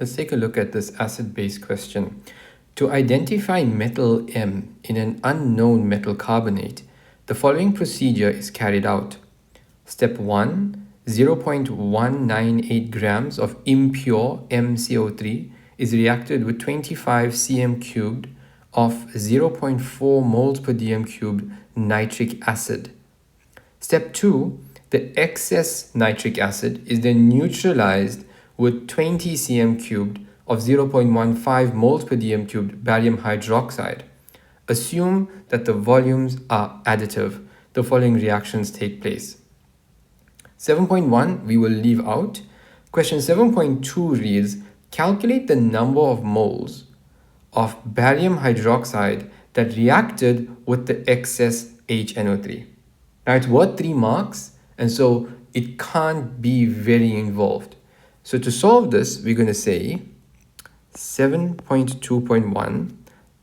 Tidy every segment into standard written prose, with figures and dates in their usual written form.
Let's take a look at this acid-base question. To identify metal M in an unknown metal carbonate, the following procedure is carried out. Step 1, 0.198 grams of impure MCO3 is reacted with 25 cm cubed of 0.4 moles per dm cubed nitric acid. Step 2, the excess nitric acid is then neutralized with 20 cm cubed of 0.15 moles per dm cubed barium hydroxide. Assume that the volumes are additive. The following reactions take place. 7.1 we will leave out. Question 7.2 reads, calculate the number of moles of barium hydroxide that reacted with the excess HNO3. Now it's worth 3 marks, and so it can't be very involved. So to solve this, we're going to say 7.2.1,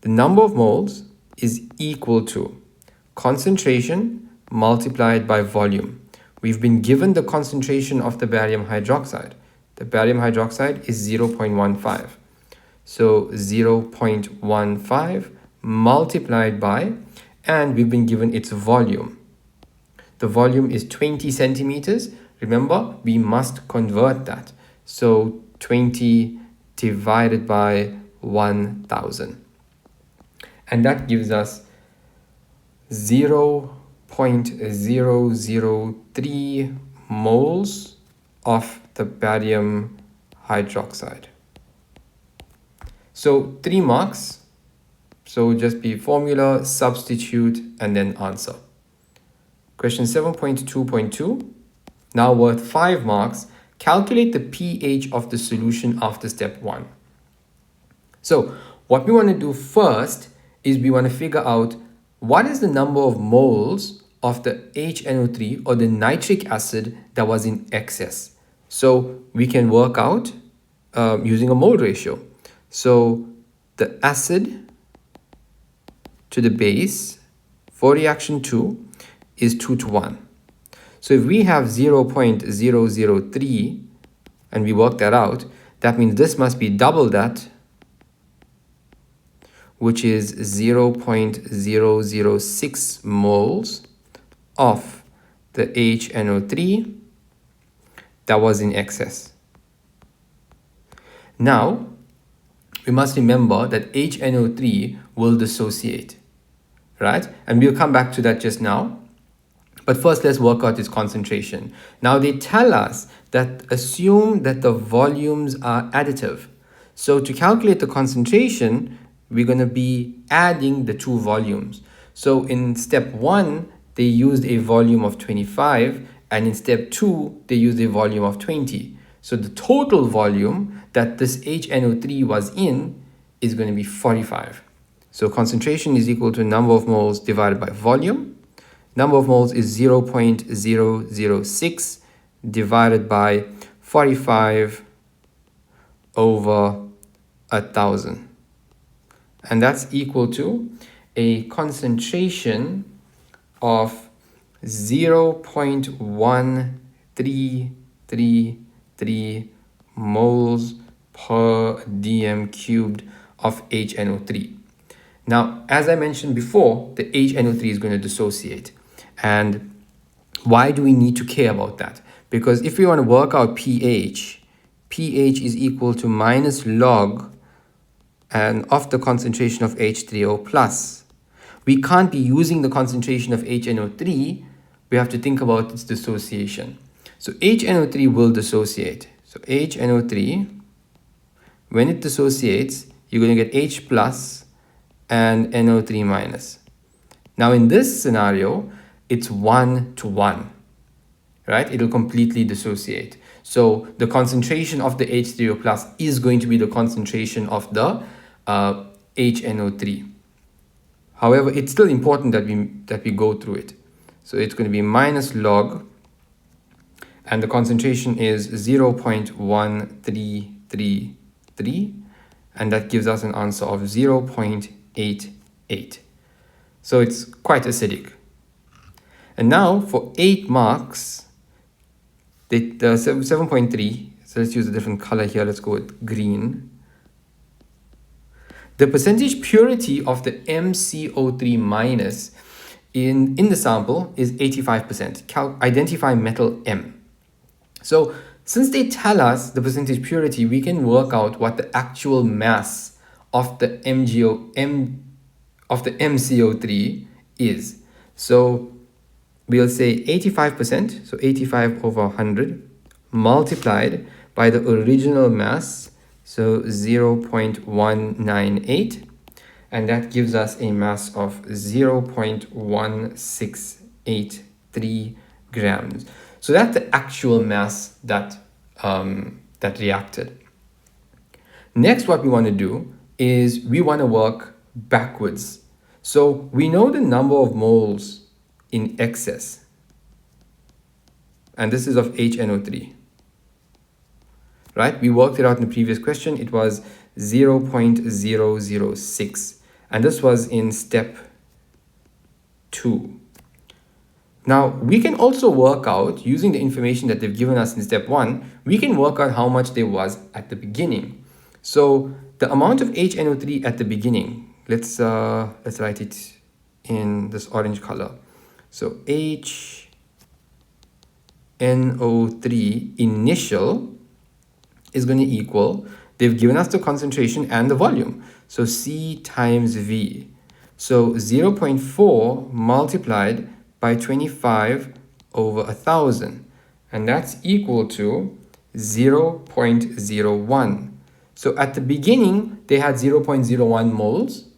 the number of moles is equal to concentration multiplied by volume. We've been given the concentration of the barium hydroxide. The barium hydroxide is 0.15. So 0.15 multiplied by, and we've been given its volume. The volume is 20 centimeters. Remember, we must convert that. So 20 divided by 1000. And that gives us 0.003 moles of the barium hydroxide. So 3 marks. So just be formula, substitute, and then answer. Question 7.2.2, now worth 5 marks. Calculate the pH of the solution after step 1. So what we want to do first is we want to figure out what is the number of moles of the HNO3 or the nitric acid that was in excess. So we can work out using a mole ratio. So the acid to the base for reaction 2 is 2 to 1. So if we have 0.003 and we work that out, that means this must be double that, which is 0.006 moles of the HNO3 that was in excess. Now, we must remember that HNO3 will dissociate, right? And we'll come back to that just now. But first, let's work out its concentration. Now, they tell us that assume that the volumes are additive. So to calculate the concentration, we're going to be adding the 2 volumes. So in step 1, they used a volume of 25, and in step 2, they used a volume of 20. So the total volume that this HNO3 was in is going to be 45. So concentration is equal to number of moles divided by volume. Number of moles is 0.006 divided by 45 over 1000. And that's equal to a concentration of 0.1333 moles per dm cubed of HNO3. Now, as I mentioned before, the HNO3 is going to dissociate. And why do we need to care about that? Because if we want to work out pH, pH is equal to minus log and of the concentration of H3O plus. We can't be using the concentration of HNO3. We have to think about its dissociation. So HNO3 will dissociate. So HNO3, when it dissociates, you're going to get H plus and NO3 minus. Now in this scenario, it's 1 to 1, right? It'll completely dissociate. So the concentration of the H3O plus is going to be the concentration of the HNO3. However, it's still important that we go through it. So it's going to be minus log, and the concentration is 0.1333, and that gives us an answer of 0.88. So it's quite acidic. And now for 8 marks, the 7.3, So let's use a different color here. Let's go with green. The percentage purity of the MCO3 minus in the sample is 85%. Identify metal M. So since they tell us the percentage purity, we can work out what the actual mass of the MCO3 is. So we'll say 85%, so 85 over 100 multiplied by the original mass, so 0.198, and that gives us a mass of 0.1683 grams. So that's the actual mass that that reacted. Next, what we want to do is we want to work backwards. So we know the number of moles in excess, and this is of HNO3, right? We worked it out in the previous question. It was 0.006, and this was in step 2. Now, we can also work out, using the information that they've given us in step 1, we can work out how much there was at the beginning. So the amount of HNO3 at the beginning, let's write it in this orange color. So HNO3 initial is going to equal, they've given us the concentration and the volume, so C times V. So 0.4 multiplied by 25 over 1,000, and that's equal to 0.01. So at the beginning, they had 0.01 moles.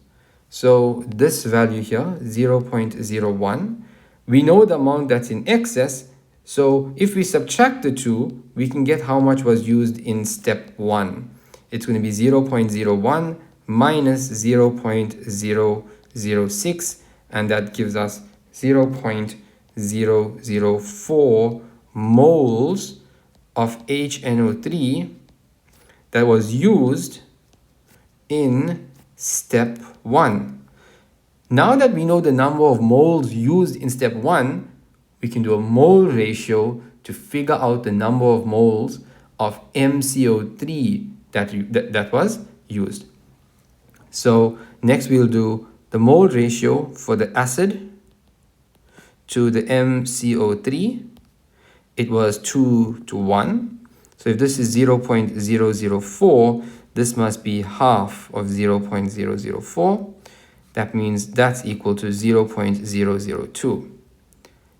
So this value here, 0.01. We know the amount that's in excess. So if we subtract the two, we can get how much was used in step 1. It's going to be 0.01 minus 0.006, and that gives us 0.004 moles of HNO3 that was used in step 1. Now that we know the number of moles used in step 1, we can do a mole ratio to figure out the number of moles of MCO3 that was used. So next we'll do the mole ratio for the acid to the MCO3. It was 2 to 1. So if this is 0.004, this must be half of 0.004. That means that's equal to 0.002.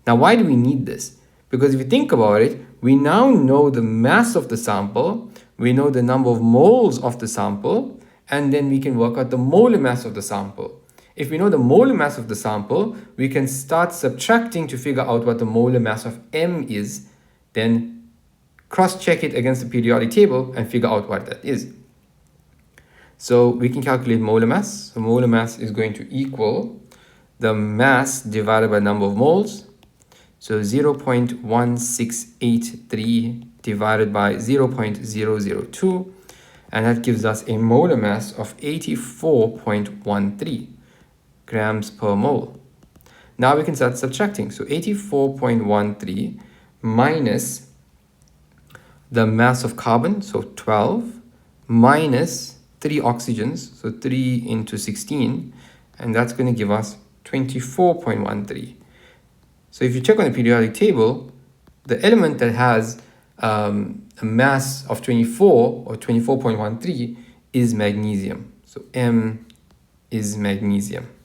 Now, why do we need this? Because if you think about it, we now know the mass of the sample, we know the number of moles of the sample, and then we can work out the molar mass of the sample. If we know the molar mass of the sample, we can start subtracting to figure out what the molar mass of M is, then cross-check it against the periodic table and figure out what that is. So we can calculate molar mass. So molar mass is going to equal the mass divided by number of moles. So 0.1683 divided by 0.002, and that gives us a molar mass of 84.13 grams per mole. Now we can start subtracting. So 84.13 minus the mass of carbon, so 12, minus 3 oxygens, so 3 into 16, and that's going to give us 24.13. So if you check on the periodic table, the element that has a mass of 24 or 24.13 is magnesium. So M is magnesium.